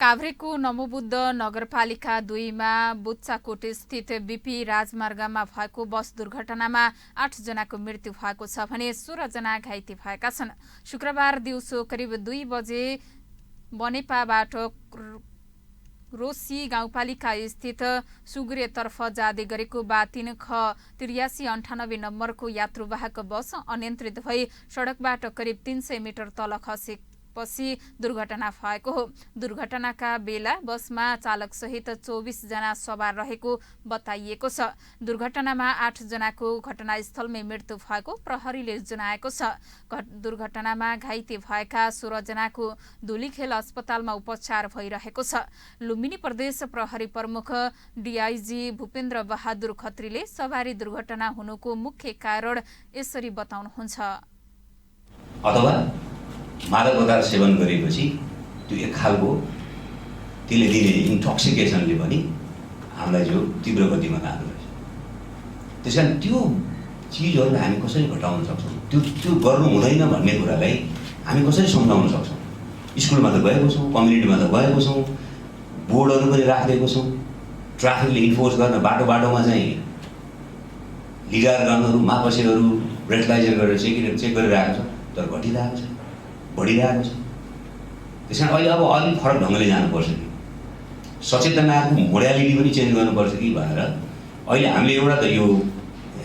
काभ्रेको नमोबुद्ध नगरपालिका 2 मा बुच्चाकोट स्थित बीपी राजमार्गमा भएको बस दुर्घटनामा 8 जनाको मृत्यु भएको छ भने 16 जना घाइते भएका छन्। शुक्रबार दिउँसो करिब 2 बजे बनेपाबाट रोसी गाउँपालिका स्थित सुगुरेतर्फ जाँदै गरेको बा 3 ख 8398 नम्बरको यात्रुवाहक बस अनियन्त्रित भई सडकबाट करिब 300 मिटर तल खसेपछि दुर्घटना भएको हो। दुर्घटनाका बेला बसमा चालक सहित 24 जना सवार रहेको बताइएको छ। दुर्घटनामा 8 जनाको घटनास्थलमै मृत्यु भएको प्रहरीले जनाएको छ। दुर्घटनामा घाइते भएका 16 जनाको धुलीखेल अस्पतालमा उपचार भइरहेको छ। लुम्बिनी प्रदेश प्रहरी प्रमुख डीआईजी भूपेन्द्र बहादुर खत्रीले सवारी दुर्घटना हुनुको मुख्य कारण यसरी बताउनुहुन्छ। अथवा मादक पदार्थ सेवन गरेपछि त्यो एक खालको त्यसले दिने इन्टोक्सिकेसनले पनि हामीलाई जो तीव्र गतिमा लाँदो रहेछ। त्यसकारण त्यो चिजहरूलाई हामी कसरी घटाउन सक्छौँ, त्यो गर्नु हुँदैन भन्ने कुरालाई हामी कसरी सम्झाउन सक्छौँ। स्कुलमा त गएको छौँ, कम्युनिटीमा त गएको छौँ, बोर्डहरू पनि राखिदिएको छौँ। ट्राफिकले इन्फोर्स गर्न बाटोमा चाहिँ लिगार गनहरू मापसेहरू रेडलाइजर गरेर चेक गरिरहेको छ, तर घटिरहेको छ, बढिरहेको छ। त्यसकारण अहिले अब अलिक फरक ढङ्गले जानुपर्छ कि सचेतनाको मोडालिटी पनि चेन्ज गर्नुपर्छ कि भनेर अहिले हामीले एउटा त यो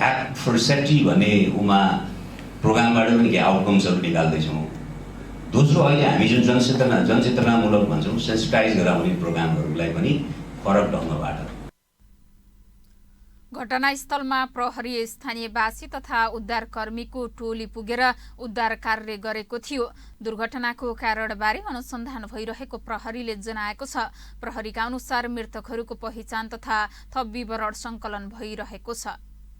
एक्ट फर सेफ्टी भन्ने उमा प्रोग्रामबाट पनि केही आउटकम्सहरू निकाल्दैछौँ। दोस्रो अहिले हामी जुन जनचेतनामूलक भन्छौँ सेन्सिटाइज गराउने प्रोग्रामहरूलाई पनि फरक ढङ्गबाट। घटनास्थलमा प्रहरी, स्थानीयवासी तथा उद्धारकर्मीको टोली पुगेर उद्धार कार्य गरेको थियो। दुर्घटनाको कारणबारे अनुसन्धान भइरहेको प्रहरीले जनाएको छ। प्रहरीका अनुसार मृतकहरूको पहिचान तथा थप विवरण सङ्कलन भइरहेको छ।